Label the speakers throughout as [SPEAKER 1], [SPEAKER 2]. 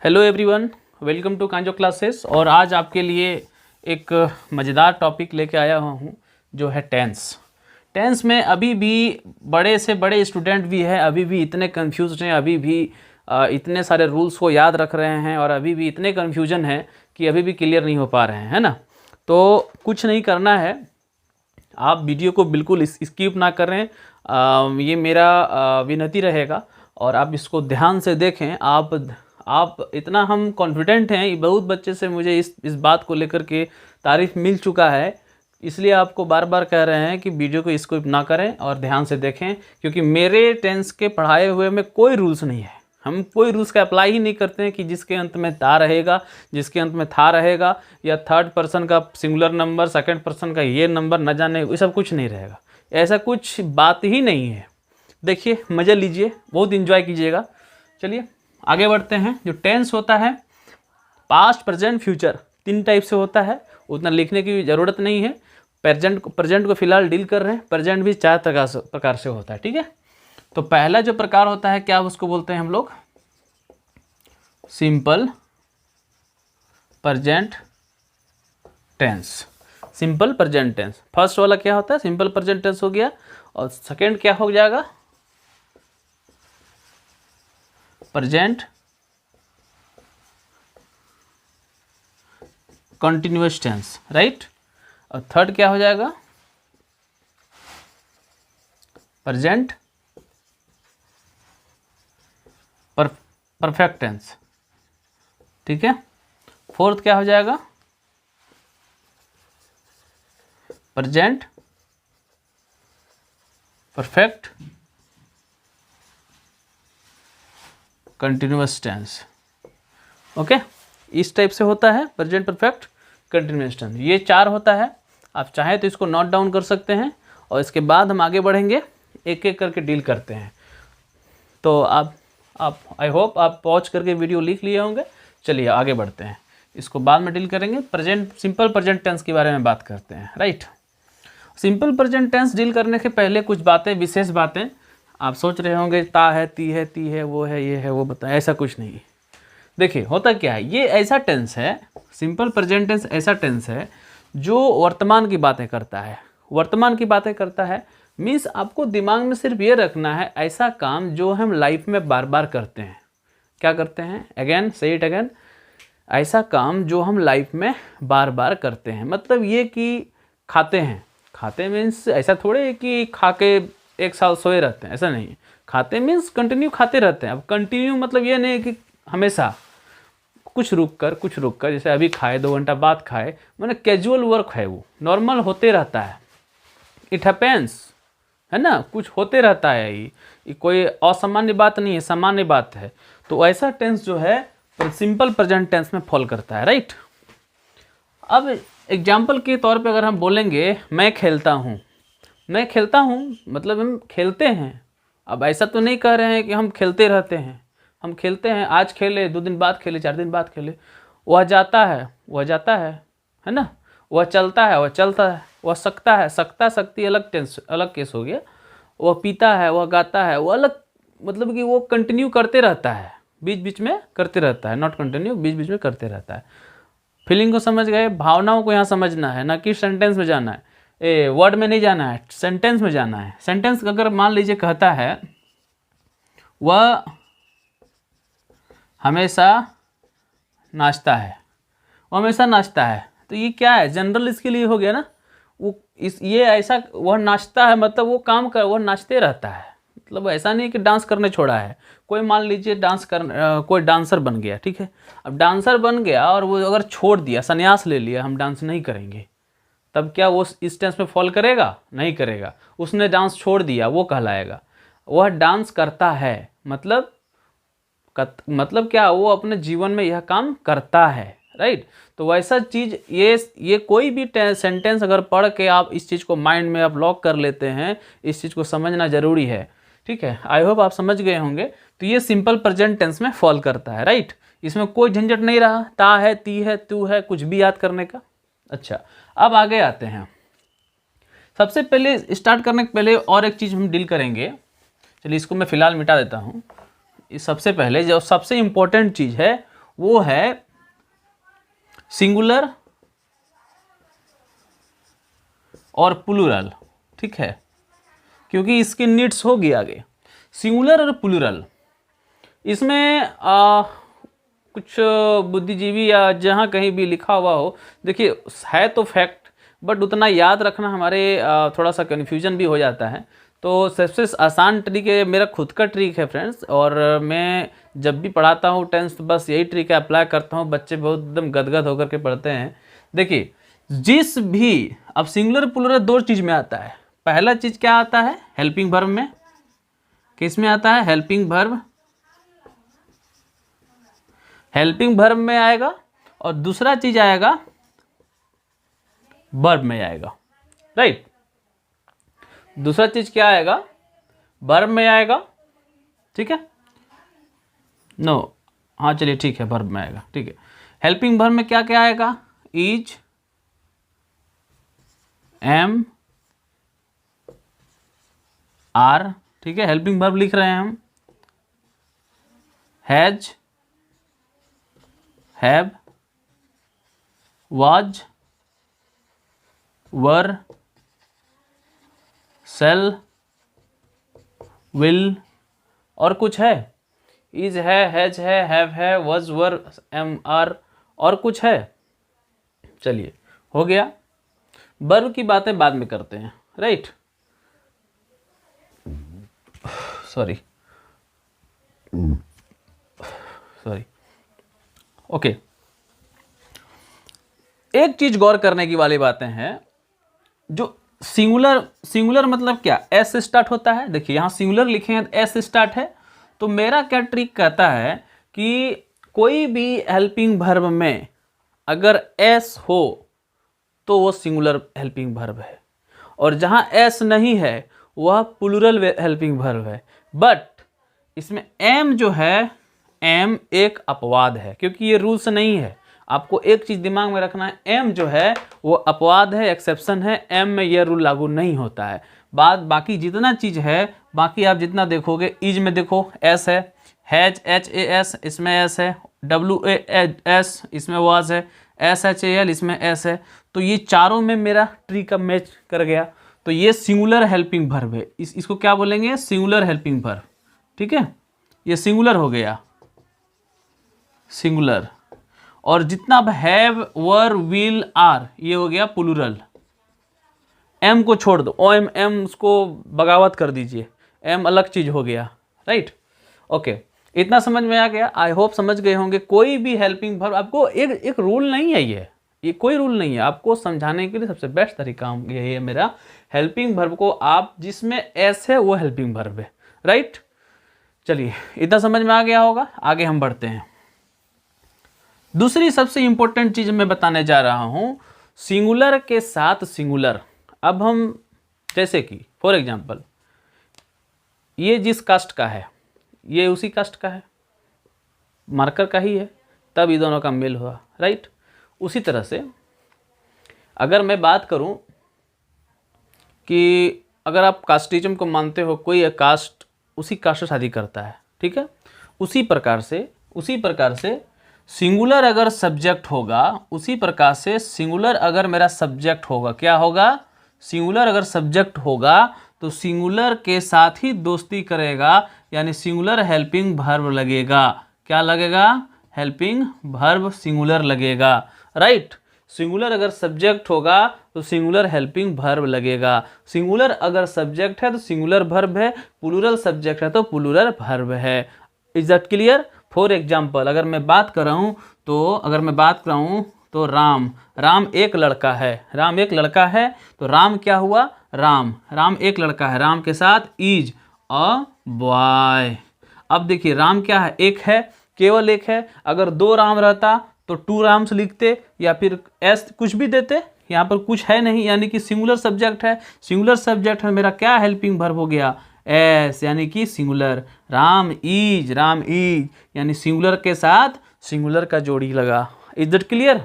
[SPEAKER 1] Hello everyone, welcome to Kanjo classes. और आज आपके लिए एक मज़ेदार टॉपिक लेके आया हूँ जो है टेंस। टेंस में अभी भी बड़े से बड़े स्टूडेंट भी हैं, अभी भी इतने कंफ्यूज हैं, अभी भी इतने सारे रूल्स को याद रख रहे हैं और अभी भी इतने कन्फ्यूजन है कि अभी भी क्लियर नहीं हो पा रहे हैं, है ना। तो कुछ नहीं करना है, आप वीडियो को बिल्कुल स्किप ना करें, ये मेरा विनती रहेगा और आप इसको ध्यान से देखें। आप इतना हम कॉन्फिडेंट हैं, बहुत बच्चे से मुझे इस बात को लेकर के तारीफ़ मिल चुका है, इसलिए आपको बार बार कह रहे हैं कि वीडियो को स्किप ना करें और ध्यान से देखें, क्योंकि मेरे टेंस के पढ़ाए हुए में कोई रूल्स नहीं है। हम कोई रूल्स का अप्लाई ही नहीं करते हैं कि जिसके अंत में ता रहेगा, जिसके अंत में था रहेगा, या थर्ड पर्सन का सिंगुलर नंबर, सेकंड पर्सन का ये नंबर न जाने, ये सब कुछ नहीं रहेगा। ऐसा कुछ बात ही नहीं है। देखिए, मज़ा लीजिए, बहुत इन्जॉय कीजिएगा। चलिए आगे बढ़ते हैं। जो टेंस होता है, पास्ट, प्रेजेंट, फ्यूचर, तीन टाइप से होता है, उतना लिखने की ज़रूरत नहीं है। प्रेजेंट को फिलहाल डील कर रहे हैं। प्रेजेंट भी चार प्रकार से होता है, ठीक है। तो पहला जो प्रकार होता है, क्या उसको बोलते हैं हम लोग? Simple present tense. Simple present tense first वाला क्या होता है? सिंपल प्रेजेंट टेंस हो गया। और सेकंड क्या हो जाएगा? Present continuous tense, right. और थर्ड क्या हो जाएगा? प्रेजेंट परफेक्ट टेंस, ठीक है। फोर्थ क्या हो जाएगा? Present perfect continuous tense. Okay, इस टाइप से होता है प्रेजेंट परफेक्ट कंटिन्यूअस टेंस। ये चार होता है। आप चाहें तो इसको नोट डाउन कर सकते हैं और इसके बाद हम आगे बढ़ेंगे, एक एक करके डील करते हैं। तो आप आई होप आप पॉज करके वीडियो लिख लिए होंगे। चलिए आगे बढ़ते हैं, इसको बाद में डील करेंगे। सिंपल प्रेजेंट टेंस के बारे में बात करते हैं, right. Simple present tense deal करने के पहले कुछ बातें, विशेष बातें। आप सोच रहे होंगे ता है, ती है, वो है, ये है, वो बताएं। ऐसा कुछ नहीं। देखिए होता क्या है, ये ऐसा टेंस है, सिंपल प्रेजेंट टेंस ऐसा टेंस है जो वर्तमान की बातें करता है। वर्तमान की बातें करता है मीन्स आपको दिमाग में सिर्फ ये रखना है, ऐसा काम जो हम लाइफ में बार बार करते हैं। क्या करते हैं? अगेन से इट अगेन। ऐसा काम जो हम लाइफ में बार बार करते हैं। मतलब ये कि खाते हैं। खाते मीन्स ऐसा थोड़े है कि खा के एक साल सोए रहते हैं, ऐसा नहीं है। खाते मीन्स कंटिन्यू खाते रहते हैं। अब कंटिन्यू मतलब ये नहीं कि हमेशा, कुछ रुक कर, जैसे अभी खाए, 2 घंटा बाद खाए, मैंने कैजुअल वर्क है, वो नॉर्मल होते रहता है। इट हैपेंस, है ना, कुछ होते रहता है। ये कोई असामान्य बात नहीं है, सामान्य बात है। तो ऐसा टेंस जो है सिंपल प्रेजेंट टेंस में फॉल करता है, राइट। अब एग्जाम्पल के तौर पे अगर हम बोलेंगे मैं खेलता हूँ, मैं खेलता हूँ मतलब हम खेलते हैं। अब ऐसा तो नहीं कह रहे हैं कि हम खेलते रहते हैं, हम खेलते हैं। आज खेले, 2 दिन बाद खेले, 4 दिन बाद खेले। वह जाता है, वह जाता है ना। वह चलता है, वह चलता है। वह सकता है, सकता सकती अलग टेंस, अलग केस हो गया। वह पीता है, वह गाता है, वो अलग, मतलब कि वो कंटिन्यू करते रहता है, बीच बीच में करते रहता है। नॉट कंटिन्यू, बीच बीच में करते रहता है। फीलिंग को समझ गए, भावनाओं को यहाँ समझना है, ना कि सेंटेंस में जाना है, वर्ड में नहीं जाना है, सेंटेंस में जाना है। सेंटेंस अगर मान लीजिए कहता है वह हमेशा नाचता है, वो हमेशा नाचता है, तो ये क्या है? जनरल इसके लिए हो गया ना। ये ऐसा, वह नाचता है मतलब वो काम कर, वह नाचते रहता है। मतलब ऐसा नहीं कि डांस करने छोड़ा है। कोई मान लीजिए कोई डांसर बन गया, ठीक है। अब डांसर बन गया और वो अगर छोड़ दिया, संन्यास ले लिया, हम डांस नहीं करेंगे, तब क्या वो इस टेंस में फॉल करेगा? नहीं करेगा। उसने डांस छोड़ दिया, वो कहलाएगा। वह डांस करता है मतलब क्या? वो अपने जीवन में यह काम करता है, राइट। तो वैसा चीज़, ये कोई भी सेंटेंस अगर पढ़ के आप इस चीज़ को माइंड में आप लॉक कर लेते हैं, इस चीज़ को समझना ज़रूरी है, ठीक है। आई होप आप समझ गए होंगे। तो ये सिंपल प्रेजेंट टेंस में फॉल करता है, राइट। इसमें कोई झंझट नहीं रहा, ता है, ती है, तू है, कुछ भी याद करने का। अच्छा, अब आगे आते हैं। सबसे पहले स्टार्ट करने के पहले और एक चीज़ हम डील करेंगे। चलिए इसको मैं फ़िलहाल मिटा देता हूँ। सबसे पहले जो सबसे इम्पोर्टेंट चीज़ है वो है सिंगुलर और प्लूरल, ठीक है, क्योंकि इसके नीड्स होगी आगे। सिंगुलर और प्लूरल, इसमें कुछ बुद्धिजीवी या जहाँ कहीं भी लिखा हुआ हो, देखिए है तो फैक्ट, बट उतना याद रखना हमारे थोड़ा सा कन्फ्यूजन भी हो जाता है। तो सबसे आसान ट्रिक है, मेरा खुद का ट्रिक है फ्रेंड्स, और मैं जब भी पढ़ाता हूँ 10th तो बस यही ट्रिक अप्लाई करता हूँ, बच्चे बहुत एकदम गदगद होकर के पढ़ते हैं। देखिए जिस भी, अब सिंगुलर प्लूरल दो चीज़ में आता है। पहला चीज़ क्या आता है, हेल्पिंग वर्ब में, किस में आता है, हेल्पिंग वर्ब, हेल्पिंग वर्ब में आएगा, और दूसरा चीज आएगा वर्ब में आएगा, राइट। दूसरा चीज क्या आएगा, वर्ब में आएगा, ठीक है, नो हाँ चलिए ठीक है, वर्ब में आएगा, ठीक है। हेल्पिंग वर्ब में क्या क्या आएगा, इज, एम, आर, ठीक है, हेल्पिंग वर्ब लिख रहे हैं हम, has, have, was, were, shall, will, और कुछ है, इज है, हैज है, हैव है, वाज, वर, एम, आर, और कुछ है। चलिए हो गया, वर्ब की बातें बाद में करते हैं, राइट। Sorry okay. एक चीज गौर करने की वाली बातें हैं, जो सिंगुलर मतलब क्या, एस से स्टार्ट होता है। देखिए यहां सिंगुलर लिखे हैं, एस से स्टार्ट है, तो मेरा क्या ट्रिक कहता है कि कोई भी हेल्पिंग वर्ब में अगर एस हो तो वो सिंगुलर हेल्पिंग वर्ब है, और जहां एस नहीं है वह प्लूरल हेल्पिंग वर्ब है। बट इसमें एम जो है, एम एक अपवाद है, क्योंकि ये रूल्स नहीं है। आपको एक चीज दिमाग में रखना है, एम जो है वो अपवाद है, एक्सेप्शन है, एम में यह रूल लागू नहीं होता है। बाकी जितना चीज है, बाकी आप जितना देखोगे, इज में देखो एस है, हैज, एच ए एस, इसमें एस है, डब्ल्यू ए एस, इसमें वाज है, एस एच ए एल, इसमें एस है। तो ये चारों में मेरा ट्री का मैच कर गया, तो ये सिंगुलर हेल्पिंग वर्ब है। इसको क्या बोलेंगे, सिंगुलर हेल्पिंग वर्ब, ठीक है, ये सिंगुलर हो गया, सिंगुलर। और जितना अब हैव, वर, विल, आर, ये हो गया प्लूरल। एम को छोड़ दो, ओ एम, एम उसको बगावत कर दीजिए, एम अलग चीज हो गया, राइट। ओके, इतना समझ में आ गया, आई होप समझ गए होंगे। कोई भी हेल्पिंग वर्ब, आपको एक रूल नहीं है, ये कोई रूल नहीं है, आपको समझाने के लिए सबसे बेस्ट तरीका यही है मेरा। हेल्पिंग वर्ब को आप जिसमें एस है वो हेल्पिंग वर्ब है, राइट। चलिए इतना समझ में आ गया होगा, आगे हम बढ़ते हैं। दूसरी सबसे इंपॉर्टेंट चीज मैं बताने जा रहा हूं, सिंगुलर के साथ सिंगुलर। अब हम जैसे कि फॉर एग्जांपल, ये जिस कास्ट का है ये उसी कास्ट का है, मार्कर का ही है, तब ये दोनों का मेल हुआ, राइट। उसी तरह से अगर मैं बात करूं कि अगर आप कास्टिज्म को मानते हो, कोई कास्ट उसी कास्ट से शादी करता है, ठीक है, उसी प्रकार से सिंगुलर अगर सब्जेक्ट होगा, उसी प्रकार से सिंगुलर अगर मेरा सब्जेक्ट होगा, क्या होगा, सिंगुलर अगर सब्जेक्ट होगा तो सिंगुलर के साथ ही दोस्ती करेगा, यानी सिंगुलर हेल्पिंग वर्ब लगेगा। क्या लगेगा, हेल्पिंग वर्ब सिंगुलर लगेगा, राइट। सिंगुलर अगर सब्जेक्ट होगा तो सिंगुलर हेल्पिंग वर्ब लगेगा। सिंगुलर अगर सब्जेक्ट है तो सिंगुलर वर्ब है, प्लूरल सब्जेक्ट है तो प्लूरल वर्ब है। Is that clear. For example अगर मैं बात कर रहा हूँ तो राम एक लड़का है, तो राम क्या हुआ, राम एक लड़का है, राम के साथ इज अ बॉय। अब देखिए राम क्या है, एक है, केवल एक है। अगर दो राम रहता तो टू राम्स लिखते या फिर एस कुछ भी देते, यहाँ पर कुछ है नहीं, यानी कि सिंगुलर सब्जेक्ट है। सिंगुलर सब्जेक्ट है मेरा, क्या हेल्पिंग वर्ब हो गया, एस, यानी कि सिंगुलर। राम इज यानी सिंगुलर के साथ सिंगुलर का जोड़ी लगा। Is that clear.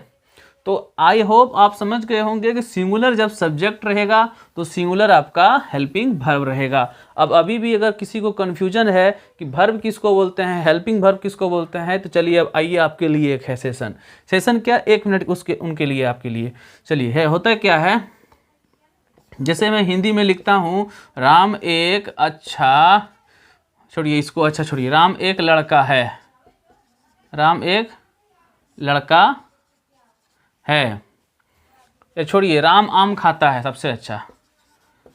[SPEAKER 1] तो आई होप आप समझ गए होंगे कि सिंगुलर जब सब्जेक्ट रहेगा तो सिंगुलर आपका हेल्पिंग वर्ब रहेगा। अब अभी भी अगर किसी को कन्फ्यूजन है कि वर्ब किसको बोलते हैं, हेल्पिंग वर्ब किसको बोलते हैं, तो चलिए अब आइए आपके लिए एक है सेशन क्या 1 मिनट उसके उनके लिए आपके लिए। चलिए है होता क्या है, जैसे मैं हिंदी में लिखता हूँ राम एक अच्छा, छोड़िए इसको, अच्छा छोड़िए, राम एक लड़का है, राम एक लड़का है, ये छोड़िए राम आम खाता है, सबसे अच्छा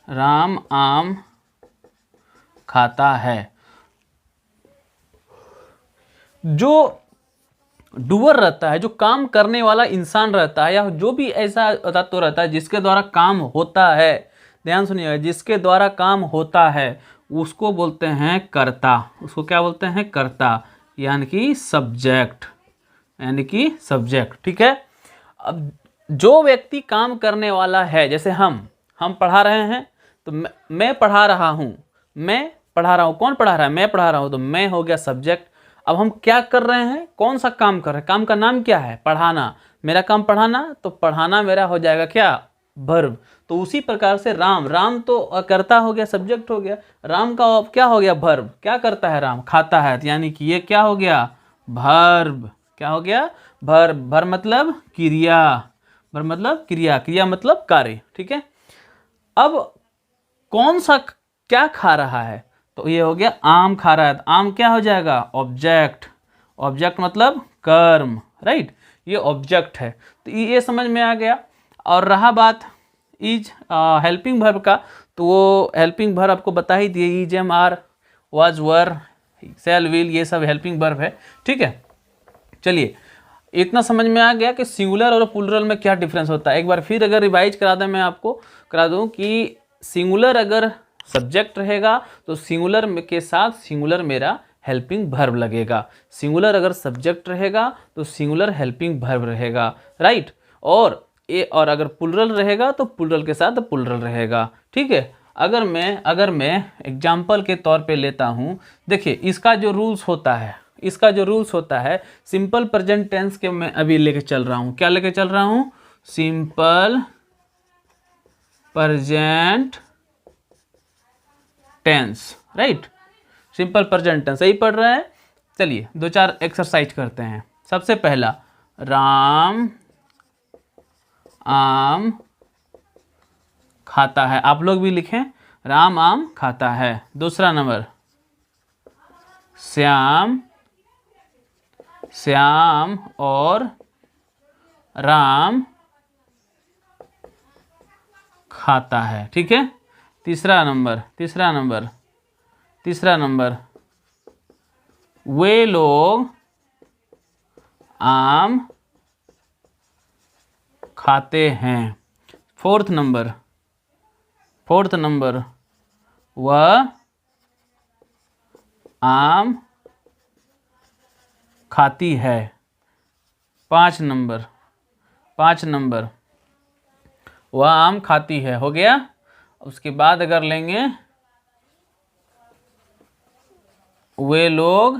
[SPEAKER 1] राम आम खाता है। जो डूअर रहता है, जो काम करने वाला इंसान रहता है, या जो भी ऐसा तत्व रहता है जिसके द्वारा काम होता है, ध्यान सुनिएगा, जिसके द्वारा काम होता है उसको बोलते हैं कर्ता। उसको क्या बोलते हैं? कर्ता, यानी कि सब्जेक्ट, यानी कि सब्जेक्ट। ठीक है। अब जो व्यक्ति काम करने वाला है, जैसे हम पढ़ा रहे हैं तो मैं पढ़ा रहा हूँ, मैं पढ़ा रहा हूँ, कौन पढ़ा रहा है? मैं पढ़ा रहा हूँ, तो मैं हो गया सब्जेक्ट। अब हम क्या कर रहे हैं? कौन सा काम कर रहे हैं? काम का नाम क्या है? पढ़ाना। मेरा काम पढ़ाना, तो पढ़ाना मेरा हो जाएगा क्या? वर्ब। तो उसी प्रकार से राम तो कर्ता हो गया, सब्जेक्ट हो गया, राम का क्या हो गया? वर्ब। क्या करता है राम? खाता है, यानी कि ये क्या हो गया? वर्ब। क्या हो गया? वर्ब। वर्ब मतलब क्रिया, वर्ब मतलब क्रिया, क्रिया मतलब कार्य। ठीक है। अब कौन सा क्या खा रहा है? तो ये हो गया आम खा रहा है, तो आम क्या हो जाएगा? ऑब्जेक्ट। ऑब्जेक्ट मतलब कर्म, राइट, ये ऑब्जेक्ट है। तो ये समझ में आ गया। और रहा बात इज हेल्पिंग वर्ब का, तो वो हेल्पिंग वर्ब आपको बता ही दिए, is, am, are, was, were, shall, will, ये सब हेल्पिंग वर्ब है। ठीक है। चलिए इतना समझ में आ गया कि सिंगुलर और प्लूरल में क्या डिफरेंस होता है। एक बार फिर अगर रिवाइज करा दें, मैं आपको करा दूं कि सिंगुलर अगर सब्जेक्ट रहेगा तो सिंगुलर के साथ सिंगुलर मेरा हेल्पिंग वर्ब लगेगा। सिंगुलर अगर सब्जेक्ट रहेगा तो सिंगुलर हेल्पिंग वर्ब रहेगा, राइट। और अगर प्लूरल रहेगा तो प्लूरल के साथ प्लूरल रहेगा। ठीक है। अगर मैं एग्जाम्पल के तौर पे लेता हूँ, देखिए इसका जो रूल्स होता है, सिंपल प्रेजेंट टेंस के मैं अभी लेके चल रहा हूँ। क्या लेके चल रहा हूँ? Simple present tense, right. Simple present tense सही पढ़ रहे हैं। चलिए 2-4 एक्सरसाइज करते हैं। सबसे पहला, राम आम खाता है। आप लोग भी लिखें, राम आम खाता है। दूसरा नंबर, श्याम और राम खाता है। ठीक है। तीसरा नंबर, वे लोग आम खाते हैं। फोर्थ नंबर, वह आम खाती है। 5 नंबर, वह आम खाती है, हो गया। उसके बाद अगर लेंगे, वे लोग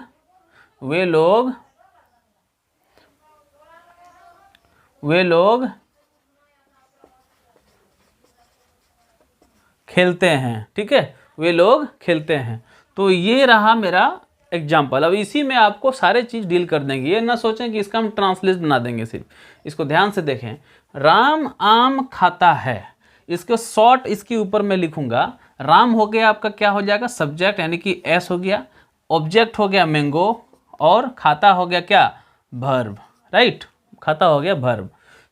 [SPEAKER 1] खेलते हैं। ठीक है, वे लोग खेलते हैं। तो ये रहा मेरा एग्जाम्पल। अब इसी में आपको सारे चीज़ डील कर देंगे, ये ना सोचें कि इसका हम ट्रांसलेट बना देंगे। सिर्फ इसको ध्यान से देखें, राम आम खाता है, इसको शॉर्ट इसके ऊपर मैं लिखूंगा। राम हो गया आपका, क्या हो जाएगा? सब्जेक्ट, यानी कि एस हो गया। ऑब्जेक्ट हो गया मैंगो, और खाता हो गया क्या? Verb, right. खाता हो गया वर्ब।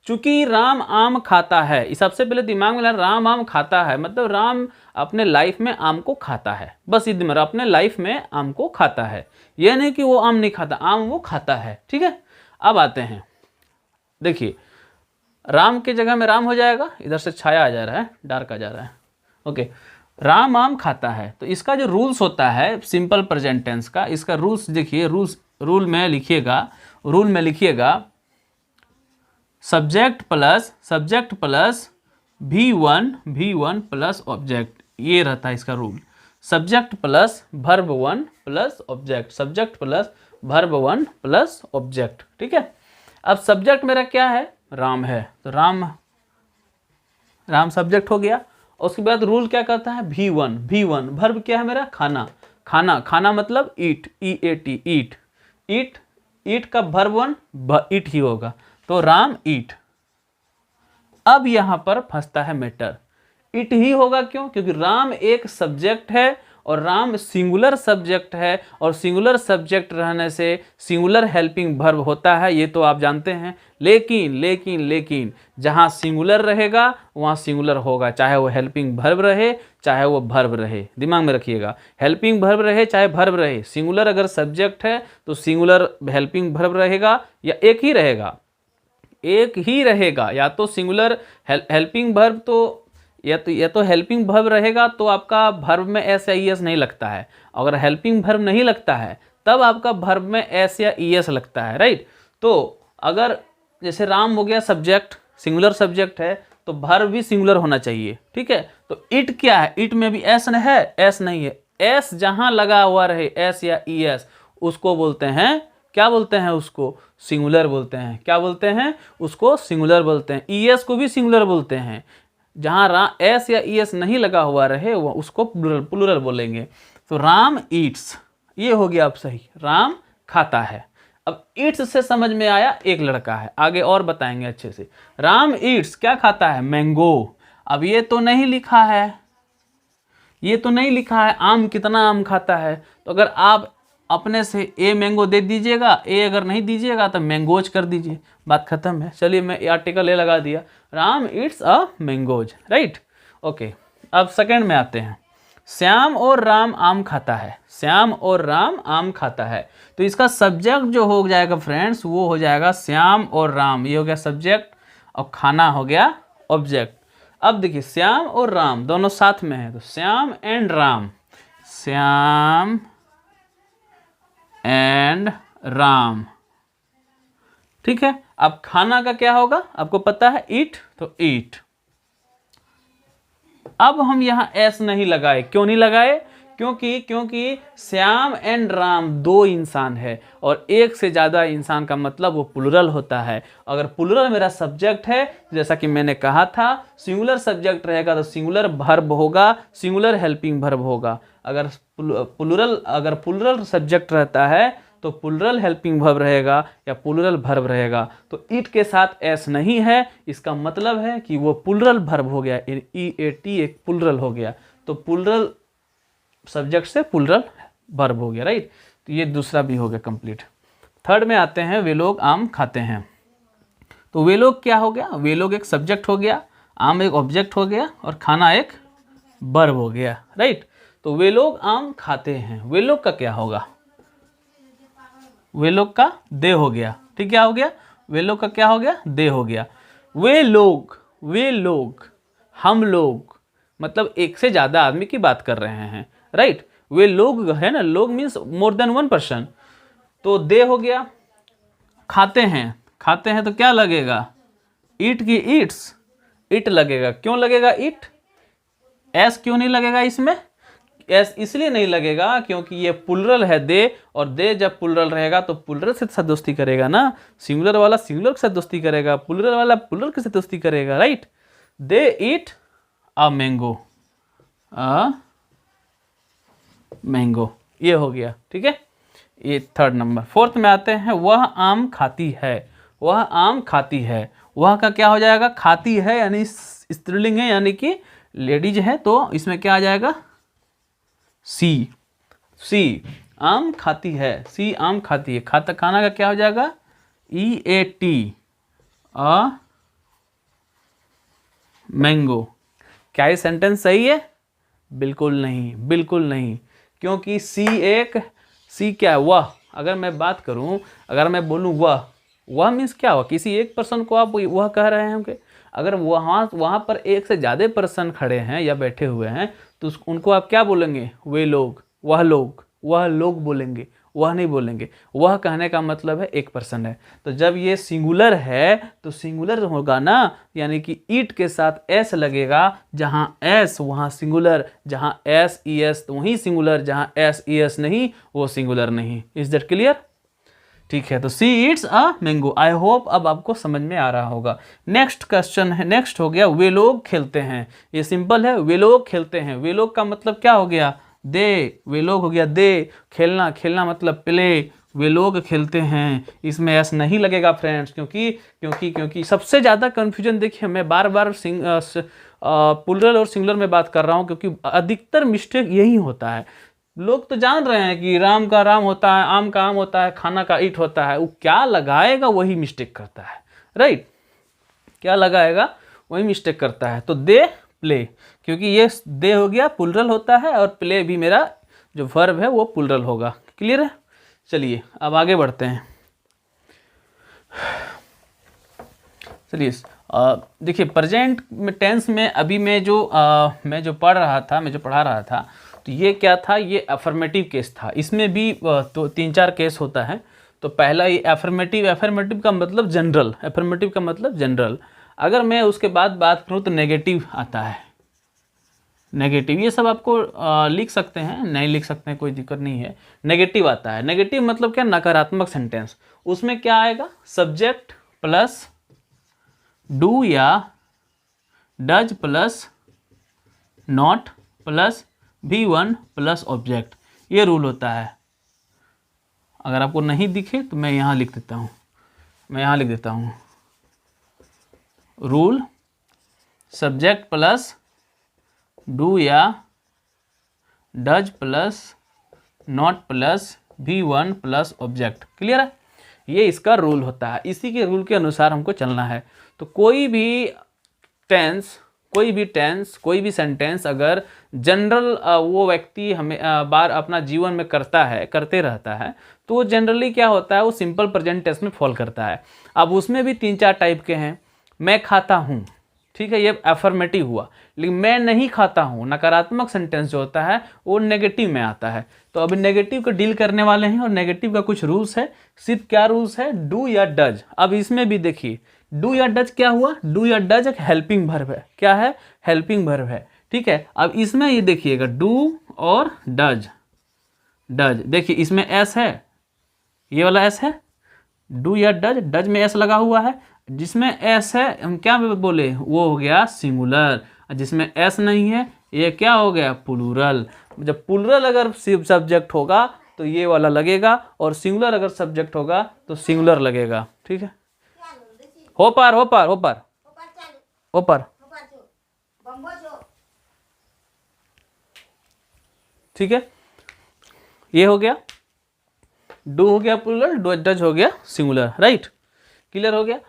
[SPEAKER 1] चूंकि राम आम खाता है, सबसे पहले दिमाग में राम आम खाता है, मतलब राम अपने लाइफ में आम को खाता है। बस इतना, अपने लाइफ में आम को खाता है, यह नहीं कि वो आम नहीं खाता, आम वो खाता है। ठीक है। अब आते हैं, देखिए राम की जगह में राम हो जाएगा, इधर से छाया आ जा रहा है, डार्क आ जा रहा है। ओके, राम आम खाता है। तो इसका जो रूल्स होता है सिंपल प्रेजेंट टेंस का, इसका रूल्स देखिए, रूल में लिखिएगा subject plus V1 plus object, ये रहता है इसका rule. Subject plus verb 1 plus object, subject plus verb 1 plus object. ठीक है। अब सब्जेक्ट मेरा क्या है? राम है, तो राम, राम सब्जेक्ट हो गया। उसके बाद रूल क्या करता है, V1, V1 वर्ब क्या है मेरा, खाना, खाना, खाना मतलब ईट, EAT, ईट, ईट, ईट का वर्ब 1 ईट ही होगा, तो राम ईट। अब यहां पर फंसता है मैटर, इट ही होगा, क्यों, क्योंकि राम एक सब्जेक्ट है और राम सिंगुलर सब्जेक्ट है, और सिंगुलर सब्जेक्ट रहने से सिंगुलर हेल्पिंग वर्ब होता है, ये तो आप जानते हैं। लेकिन लेकिन लेकिन जहाँ सिंगुलर रहेगा वहाँ सिंगुलर होगा, चाहे वो हेल्पिंग वर्ब रहे चाहे वो वर्ब रहे, दिमाग में रखिएगा, हेल्पिंग वर्ब रहे चाहे वर्ब रहे, सिंगुलर अगर सब्जेक्ट है तो सिंगुलर हेल्पिंग वर्ब रहेगा, या एक ही रहेगा, एक ही रहेगा, या तो सिंगुलर हेल्पिंग वर्ब, तो या तो हेल्पिंग वर्ब रहेगा तो आपका वर्ब में एस या ईएस नहीं लगता है, अगर हेल्पिंग वर्ब नहीं लगता है तब आपका वर्ब में एस या ईएस लगता है, राइट। तो अगर जैसे राम हो गया सब्जेक्ट, सिंगुलर सब्जेक्ट है, तो वर्ब भी सिंगुलर होना चाहिए, ठीक है। तो इट क्या है, इट में भी एस है, एस नहीं है, एस जहां लगा हुआ रहे, एस या ईएस, उसको बोलते हैं, क्या बोलते हैं उसको, सिंगुलर बोलते हैं, क्या बोलते हैं उसको, सिंगुलर बोलते हैं। ईएस को भी सिंगुलर बोलते हैं, जहां एस या ईएस नहीं लगा हुआ रहे वो उसको प्लूरल बोलेंगे। तो राम ईट्स, ये हो गया अब सही, राम खाता है। अब ईट्स से समझ में आया एक लड़का है, आगे और बताएंगे अच्छे से। राम ईट्स क्या खाता है, मैंगो। अब ये तो नहीं लिखा है, ये तो नहीं लिखा है आम कितना आम खाता है, तो अगर आप अपने से ए मैंगो दे दीजिएगा, ए अगर नहीं दीजिएगा तो मैंगोज कर दीजिए, बात खत्म है। चलिए मैं आर्टिकल ए लगा दिया, Ram it's a mangoes, right, okay. अब सेकंड में आते हैं, श्याम और राम आम खाता है, श्याम और राम आम खाता है, तो इसका सब्जेक्ट जो हो जाएगा फ्रेंड्स वो हो जाएगा श्याम और राम, ये हो गया सब्जेक्ट और खाना हो गया ऑब्जेक्ट। अब देखिए श्याम और राम दोनों साथ में है, तो श्याम एंड राम, श्याम एंड राम, ठीक है। अब खाना का क्या होगा, आपको पता है ईट, तो ईट। अब हम यहां एस नहीं लगाए, क्यों नहीं लगाए, क्योंकि श्याम एंड राम दो इंसान है, और एक से ज्यादा इंसान का मतलब वो प्लुरल होता है। अगर प्लुरल मेरा सब्जेक्ट है, जैसा कि मैंने कहा था, सिंगुलर सब्जेक्ट रहेगा तो सिंगुलर वर्ब होगा, सिंगुलर हेल्पिंग वर्ब होगा। अगर प्लुरल सब्जेक्ट रहता है तो प्लुरल हेल्पिंग वर्ब रहेगा या प्लुरल वर्ब रहेगा। तो इट के साथ एस नहीं है, इसका मतलब है कि वो प्लुरल वर्ब हो गया, EAT एक प्लुरल हो गया, तो प्लुरल सब्जेक्ट से प्लुरल वर्ब हो गया, राइट। तो ये दूसरा भी हो गया कंप्लीट। थर्ड में आते हैं, वे लोग आम खाते हैं, तो वे लोग क्या हो गया, वे लोग एक सब्जेक्ट हो गया, आम एक ऑब्जेक्ट हो गया, और खाना एक वर्ब हो गया, राइट। तो वे लोग आम खाते हैं, वे लोग का क्या होगा, वे लोग का दे हो गया, ठीक, क्या हो गया, वे लोग का क्या हो गया, दे हो गया। वे लोग, हम लोग, मतलब एक से ज्यादा आदमी की बात कर रहे हैं, राइट। वे लोग है ना, लोग means more than one person, तो दे हो गया। खाते हैं तो क्या लगेगा, ईट की ईट्स, इट लगेगा, क्यों लगेगा इट, एस क्यों नहीं लगेगा इसमें, एस इसलिए नहीं लगेगा क्योंकि ये प्लुरल है दे, और दे जब प्लुरल रहेगा तो प्लुरल से साथ दोस्ती करेगा ना, सिंगुलर वाला सिंगुलर के साथ दोस्ती करेगा, प्लुरल वाला प्लुरल के साथ दोस्ती करेगा, right. They eat a mango, ये हो गया, ठीक है, ये थर्ड नंबर। फोर्थ में आते हैं, वह आम खाती है, वह आम खाती है, वह का क्या हो जाएगा, खाती है यानी स्त्रीलिंग है, यानी कि लेडीज है, तो इसमें क्या आ जाएगा, सी आम खाती है, सी आम खाती है, खाना का क्या हो जाएगा, EAT अ मैंगो। क्या ये सेंटेंस सही है, बिल्कुल नहीं, क्योंकि सी क्या है, वह, अगर मैं बात करूं, अगर मैं बोलूं वह मीन्स क्या हुआ, किसी एक पर्सन को आप वह कह रहे हैं कि अगर वहाँ पर एक से ज़्यादा पर्सन खड़े हैं या बैठे हुए हैं तो उनको आप क्या बोलेंगे, वे लोग, वह लोग बोलेंगे, वह नहीं बोलेंगे। वह कहने का मतलब है एक पर्सन है, तो जब ये सिंगुलर है तो सिंगुलर होगा ना, यानी कि ईट के साथ एस लगेगा, जहाँ एस वहाँ सिंगुलर, जहाँ एस ES तो वहीं सिंगुलर, जहाँ एस ES नहीं वो सिंगुलर नहीं। इज दैट क्लियर, ठीक है, तो see it's a mango. I hope अब आपको समझ में आ रहा होगा। नेक्स्ट क्वेश्चन है, नेक्स्ट हो गया वे लोग खेलते हैं। ये सिंपल है, वे लोग खेलते हैं। वे लोग का मतलब क्या हो गया, दे। वे लोग हो गया दे, खेलना, खेलना मतलब प्ले। वे लोग खेलते हैं, इसमें एस नहीं लगेगा फ्रेंड्स, क्योंकि सबसे ज़्यादा कन्फ्यूजन देखिए, मैं बार बार प्लूरल और सिंगुलर में बात कर रहा हूँ, क्योंकि अधिकतर मिस्टेक यही होता है। लोग तो जान रहे हैं कि राम का राम होता है, आम का आम होता है, खाना का ईट होता है, वो क्या लगाएगा वही मिस्टेक करता है, राइट। क्या लगाएगा वही मिस्टेक करता है। तो दे प्ले, क्योंकि ये दे हो गया प्लूरल होता है, और प्ले भी मेरा जो वर्ब है वो प्लूरल होगा। क्लियर है? चलिए अब आगे बढ़ते हैं। चलिए देखिए प्रेजेंट टेंस में अभी मैं जो पढ़ा रहा था, तो ये क्या था, ये अफर्मेटिव केस था। इसमें भी तो 3-4 केस होता है। तो पहला ये अफर्मेटिव का मतलब जनरल, अफर्मेटिव का मतलब जनरल। अगर मैं उसके बाद बात करूँ तो नेगेटिव आता है, नेगेटिव। ये सब आपको लिख सकते हैं, नहीं लिख सकते हैं कोई दिक्कत नहीं है। नेगेटिव आता है, नेगेटिव मतलब क्या, नकारात्मक सेंटेंस। उसमें क्या आएगा, सब्जेक्ट प्लस डू या does plus not plus V1 plus object. ये रूल होता है। अगर आपको नहीं दिखे तो मैं यहाँ लिख देता हूँ, रूल सब्जेक्ट प्लस डू या does plus not plus V1 plus object. Clear है? ये इसका रूल होता है, इसी के रूल के अनुसार हमको चलना है। तो कोई भी कोई भी सेंटेंस अगर जनरल वो व्यक्ति हमें बार अपना जीवन में करते रहता है, तो वो जनरली क्या होता है, वो सिंपल प्रेजेंट टेंस में फॉल करता है। अब उसमें भी 3-4 टाइप के हैं। मैं खाता हूँ, ठीक है, ये अफर्मेटिव हुआ। लेकिन मैं नहीं खाता हूँ, नकारात्मक सेंटेंस जो होता है वो नेगेटिव में आता है। तो अभी नेगेटिव को डील करने वाले हैं, और नेगेटिव का कुछ रूल्स है। सिर्फ क्या रूल्स है, डू या डज। अब इसमें भी देखिए डू या डज क्या हुआ, डू या डज एक हेल्पिंग वर्ब है। क्या है, हेल्पिंग वर्ब है, ठीक है। अब इसमें ये देखिएगा डू और डज, देखिए इसमें एस है, ये वाला एस है, डू या डज में एस लगा हुआ है। जिसमें एस है हम क्या बोले, वो हो गया सिंगुलर। जिसमें एस नहीं है ये क्या हो गया, प्लूरल। जब प्लूरल अगर सब्जेक्ट होगा तो ये वाला लगेगा, और सिंगुलर अगर सब्जेक्ट होगा तो सिंगुलर लगेगा। ठीक है, हो पार। ठीक है, ये हो गया, डू हो गया प्लूरल, डज हो गया सिंगुलर, राइट। क्लियर हो गया?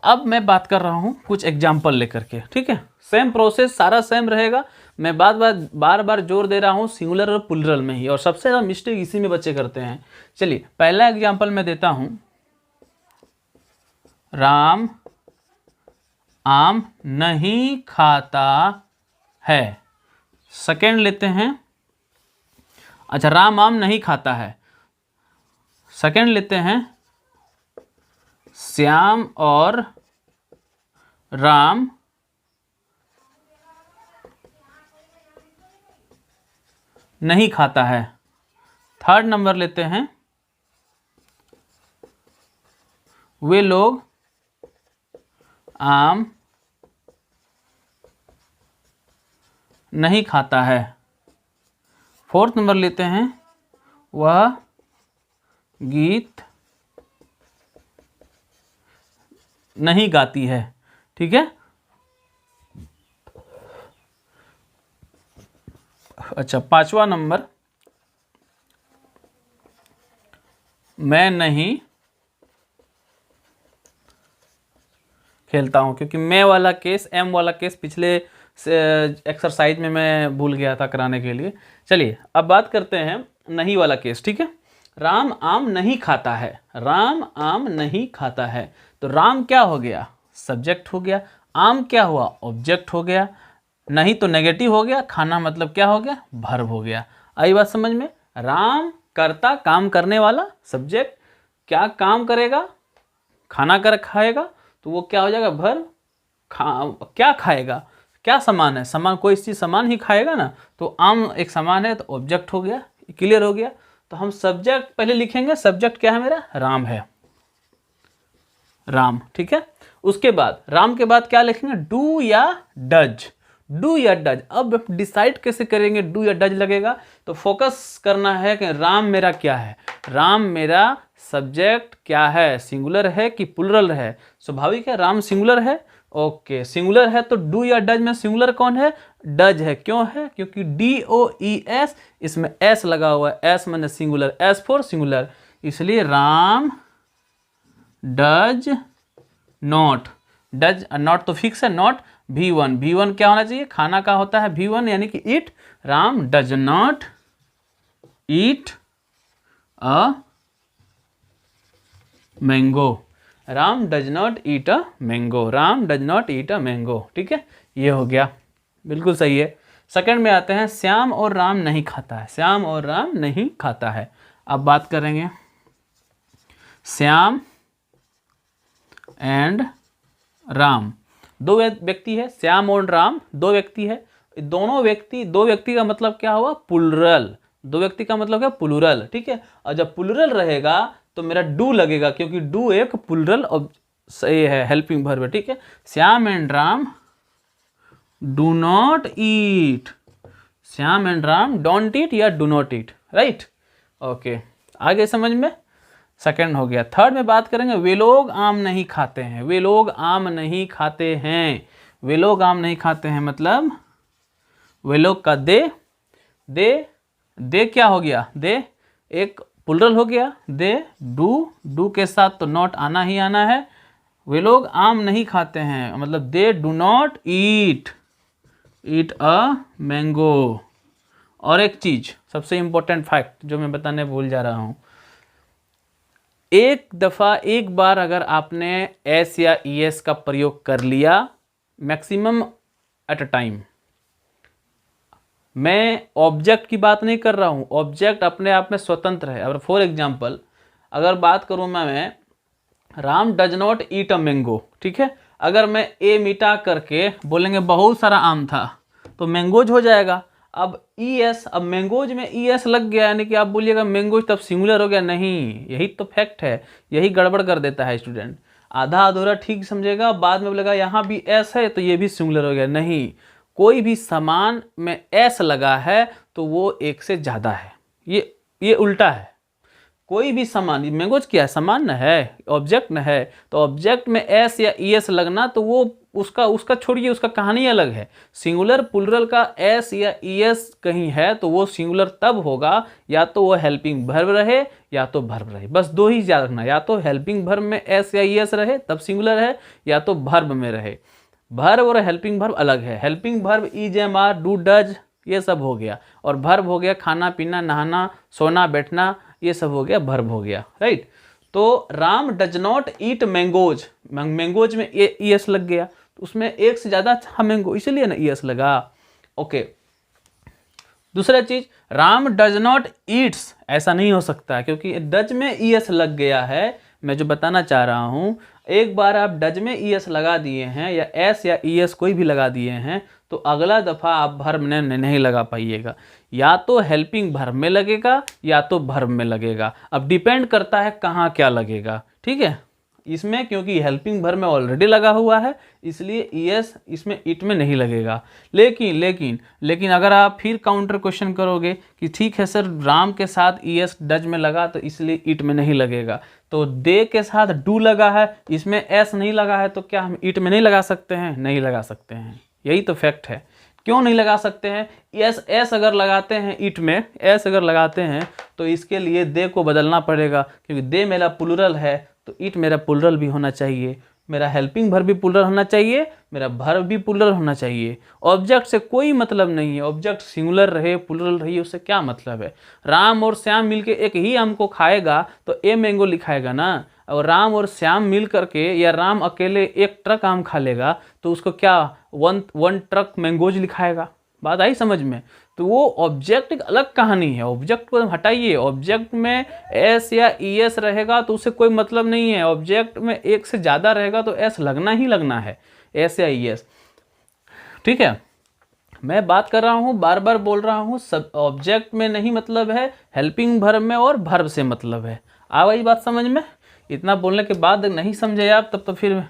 [SPEAKER 1] अब मैं बात कर रहा हूँ कुछ एग्जाम्पल लेकर के, ठीक है। सेम प्रोसेस सारा सेम रहेगा। मैं बार बार जोर दे रहा हूँ सिंगुलर और प्लूरल में ही, और सबसे ज़्यादा मिस्टेक इसी में बच्चे करते हैं। चलिए पहला एग्जाम्पल मैं देता हूँ, राम आम नहीं खाता है। सेकेंड लेते हैं, अच्छा राम आम नहीं खाता है। सेकेंड लेते हैं, श्याम और राम नहीं खाता है। थर्ड नंबर लेते हैं, वे लोग आम नहीं खाता है। फोर्थ नंबर लेते हैं, वह गीत नहीं गाती है। ठीक है, अच्छा पांचवा नंबर, मैं नहीं खेलता हूं, क्योंकि मैं वाला केस, एम वाला केस पिछले एक्सरसाइज में मैं भूल गया था कराने के लिए। चलिए अब बात करते हैं नहीं वाला केस। ठीक है, राम आम नहीं खाता है। राम आम नहीं खाता है, तो राम क्या हो गया, सब्जेक्ट हो गया। आम क्या हुआ, ऑब्जेक्ट हो गया। नहीं तो नेगेटिव हो गया। खाना मतलब क्या हो गया, वर्ब हो गया। आई बात समझ में? राम करता, काम करने वाला, सब्जेक्ट। क्या काम करेगा, खाना कर खाएगा, तो वो क्या हो जाएगा, वर्ब। क्या खाएगा, क्या सामान है, सामान कोई चीज़ सामान ही खाएगा ना, तो आम एक सामान है, तो ऑब्जेक्ट हो गया। क्लियर हो गया? तो हम सब्जेक्ट पहले लिखेंगे, सब्जेक्ट क्या है मेरा, राम है। राम, ठीक है। उसके बाद राम के बाद क्या लिखेंगे, डू या डज, डू या डज। अब डिसाइड कैसे करेंगे डू या डज लगेगा, तो फोकस करना है कि राम मेरा क्या है, राम मेरा सब्जेक्ट क्या है, सिंगुलर है कि प्लुरल है। स्वाभाविक है राम सिंगुलर है, ओके सिंगुलर है तो डू या डज में सिंगुलर कौन है, डज है। क्यों है, क्योंकि DOES इसमें एस लगा हुआ है, एस मैंने सिंगुलर, एस फॉर सिंगुलर, इसलिए Ram does not, does not तो फिक्स है, नॉट V1, V1 क्या होना चाहिए, खाना का होता है V1 यानी कि eat, Ram does not eat a mango, Ram does not eat a mango, Ram does not eat a mango, ठीक है, ये हो गया, बिल्कुल सही है। सेकंड में आते हैं, श्याम और राम नहीं खाता है, श्याम और राम नहीं खाता है। अब बात करेंगे श्याम एंड राम, दो व्यक्ति है, श्याम और राम दो व्यक्ति है, दोनों व्यक्ति, दो व्यक्ति का मतलब क्या हुआ, प्लुरल, दो व्यक्ति का मतलब क्या, प्लुरल, ठीक है। और जब प्लुरल रहेगा तो मेरा डू लगेगा, क्योंकि डू एक प्लुरल सही है, हेल्पिंग वर्ब है, ठीक है। Shyam and Ram do not eat, Shyam and Ram don't eat या do not eat, right, okay, आगे समझ में। सेकंड हो गया। थर्ड में बात करेंगे, वे लोग आम नहीं खाते हैं, वे लोग आम नहीं खाते हैं, वे लोग आम नहीं खाते हैं मतलब वे लोग का दे क्या हो गया, दे एक प्लुरल हो गया, दे डू के साथ तो नॉट आना ही आना है, वे लोग आम नहीं खाते हैं मतलब they do not eat a mango. और एक चीज सबसे इंपॉर्टेंट फैक्ट जो मैं बताने भूल जा रहा हूं, एक बार अगर आपने एस या ES का प्रयोग कर लिया मैक्सिमम एट अ टाइम, मैं ऑब्जेक्ट की बात नहीं कर रहा हूँ, ऑब्जेक्ट अपने आप में स्वतंत्र है। अब फॉर एग्जांपल अगर बात करूँ मैं Ram does not eat a mango, ठीक है, अगर मैं ए मिटा करके बोलेंगे बहुत सारा आम था तो मैंगोज हो जाएगा। अब ES, अब मैंगोज में ES लग गया यानी कि आप बोलिएगा मैंगोज तब सिंगुलर हो गया, नहीं, यही तो फैक्ट है, यही गड़बड़ कर देता है स्टूडेंट, आधा अधूरा ठीक समझेगा, बाद में बोलेगा यहाँ भी S है तो ये भी सिंगुलर हो गया, नहीं, कोई भी समान में S लगा है तो वो एक से ज़्यादा है, ये उल्टा है। कोई भी समान, मैंगोज क्या है, समान न है, ऑब्जेक्ट न है, तो ऑब्जेक्ट में S या ES लगना तो वो उसका छोड़िए, उसका कहानी अलग है। सिंगुलर प्लुरल का S या ES कहीं है तो वो सिंगुलर तब होगा या तो वो हेल्पिंग वर्ब रहे या तो वर्ब रहे, बस दो ही याद रखना, या तो हेल्पिंग वर्ब में S या ES रहे तब सिंगुलर है, या तो वर्ब में रहे। वर्ब और हेल्पिंग वर्ब अलग है, helping verb is, am, are, do, does ये सब हो गया, और वर्ब हो गया खाना पीना नहाना सोना बैठना, ये सब हो गया वर्ब हो गया, राइट। तो Ram does not eat mangoes, mangoes में ES लग गया तो उसमें एक से ज़्यादा था मैंगो, इसलिए ना ES लगा, ओके। दूसरा चीज, राम डज नॉट ईट्स, ऐसा नहीं हो सकता क्योंकि डज में ES लग गया है। मैं जो बताना चाह रहा हूँ, एक बार आप डज में ES लगा दिए हैं या S या ES कोई भी लगा दिए हैं तो अगला दफ़ा आप वर्ब में नहीं लगा पाइएगा, या तो हेल्पिंग वर्ब में लगेगा या तो वर्ब में लगेगा। अब डिपेंड करता है कहाँ क्या लगेगा, ठीक है, इसमें क्योंकि हेल्पिंग वर्ब में ऑलरेडी लगा हुआ है इसलिए ES इसमें इट में नहीं लगेगा। लेकिन अगर आप फिर काउंटर क्वेश्चन करोगे कि ठीक है सर राम के साथ ES डज में लगा तो इसलिए इट में नहीं लगेगा, तो दे के साथ डू लगा है इसमें S नहीं लगा है तो क्या हम इट में नहीं लगा सकते हैं, नहीं लगा सकते हैं, यही तो फैक्ट है। क्यों नहीं लगा सकते हैं, S अगर लगाते हैं इट में, S अगर लगाते हैं तो इसके लिए दे को बदलना पड़ेगा, क्योंकि दे मेरा प्लुरल है तो इट मेरा प्लुरल भी होना चाहिए, मेरा हेल्पिंग वर्ब भी प्लुरल होना चाहिए, मेरा वर्ब भी प्लुरल होना चाहिए। ऑब्जेक्ट से कोई मतलब नहीं है, ऑब्जेक्ट सिंगुलर रहे प्लुरल रही उससे क्या मतलब है। राम और श्याम मिलके एक ही आम को खाएगा तो ए मैंगो लिखाएगा ना, और राम और श्याम मिल करके या राम अकेले एक ट्रक आम खा लेगा तो उसको क्या वन ट्रक मैंगोज लिखाएगा। बात आई समझ में। तो वो ऑब्जेक्ट एक अलग कहानी है, ऑब्जेक्ट को हटाइए, ऑब्जेक्ट में एस या ES रहेगा तो उससे कोई मतलब नहीं है, ऑब्जेक्ट में एक से ज़्यादा रहेगा तो एस लगना ही लगना है, एस या ES, ठीक है। मैं बात कर रहा हूँ, बार बार बोल रहा हूँ, सब ऑब्जेक्ट में नहीं मतलब है, हेल्पिंग वर्ब में और वर्ब से मतलब है। आ गई बात समझ में। इतना बोलने के बाद नहीं समझे आप तब तो फिर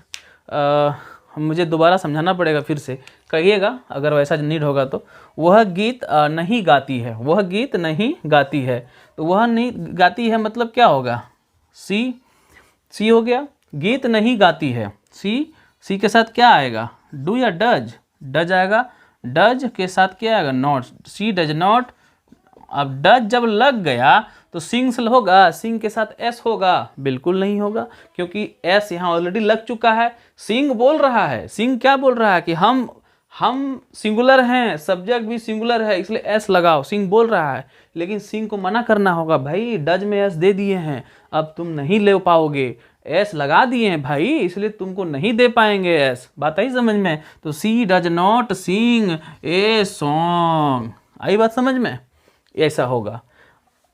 [SPEAKER 1] मुझे दोबारा समझाना पड़ेगा, फिर से कहिएगा अगर वैसा नीड होगा तो। वह गीत नहीं गाती है, वह गीत नहीं गाती है, तो वह नहीं गाती है मतलब क्या होगा, सी हो गया। गीत नहीं गाती है, सी के साथ क्या आएगा, डू या डज, डज आएगा, डज के साथ क्या आएगा, नॉट, सी डज नॉट। अब डज जब लग गया तो सिंग्स होगा, सिंग के साथ एस होगा, बिल्कुल नहीं होगा, क्योंकि एस यहाँ ऑलरेडी लग चुका है। सिंग बोल रहा है, सिंग क्या बोल रहा है कि हम सिंगुलर हैं, सब्जेक्ट भी सिंगुलर है, इसलिए एस लगाओ, सिंग बोल रहा है। लेकिन सिंग को मना करना होगा, भाई डज में एस दे दिए हैं, अब तुम नहीं ले पाओगे, एस लगा दिए हैं भाई, इसलिए तुमको नहीं दे पाएंगे एस। बात आई समझ में? तो she does not sing a song, आई बात समझ में? ऐसा होगा।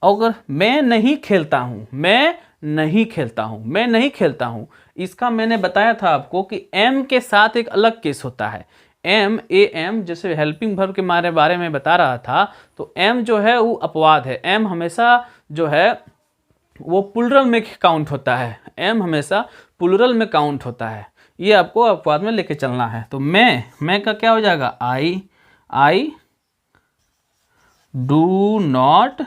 [SPEAKER 1] अगर मैं नहीं खेलता हूँ, मैं नहीं खेलता हूँ, मैं नहीं खेलता हूँ, इसका मैंने बताया था आपको कि एम के साथ एक अलग केस होता है। एम, ए एम, जैसे हेल्पिंग वर्ब के बारे में बता रहा था, तो एम जो है वो अपवाद है। एम हमेशा जो है वो प्लुरल में काउंट होता है, एम हमेशा प्लुरल में काउंट होता है, ये आपको अपवाद में लेके चलना है। तो मैं का क्या हो जाएगा, I do not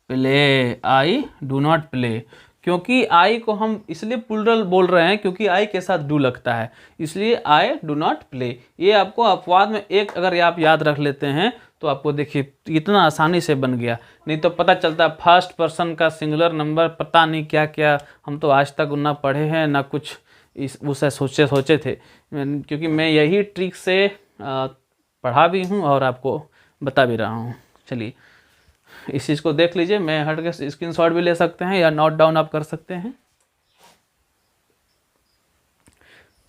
[SPEAKER 1] play, I do not play, क्योंकि आई को हम इसलिए प्लुरल बोल रहे हैं क्योंकि आई के साथ डू लगता है, इसलिए आई डू नॉट प्ले। ये आपको अपवाद में एक अगर आप याद रख लेते हैं तो आपको देखिए इतना आसानी से बन गया। नहीं तो पता चलता है फर्स्ट पर्सन का सिंगुलर नंबर पता नहीं क्या क्या, हम तो आज तक ना पढ़े हैं ना कुछ उसे सोचे थे, क्योंकि मैं यही ट्रिक से पढ़ा भी हूँ और आपको बता भी रहा हूँ। चलिए इस चीज़ को देख लीजिए, मैं हट के स्क्रीनशॉट भी ले सकते हैं या नोट डाउन आप कर सकते हैं।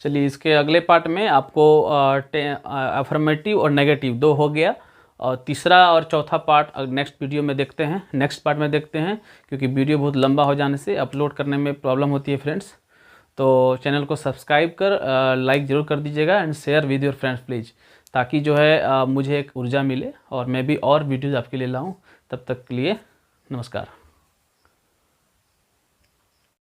[SPEAKER 1] चलिए इसके अगले पार्ट में आपको अफर्मेटिव और नेगेटिव दो हो गया, और तीसरा और चौथा पार्ट नेक्स्ट वीडियो में देखते हैं, नेक्स्ट पार्ट में देखते हैं, क्योंकि वीडियो बहुत लंबा हो जाने से अपलोड करने में प्रॉब्लम होती है फ्रेंड्स। तो चैनल को सब्सक्राइब कर लाइक ज़रूर कर दीजिएगा and share with your friends please, ताकि जो है मुझे एक ऊर्जा मिले और मैं भी और वीडियोज़ आपके लिए लाऊँ। तब तक के लिए नमस्कार।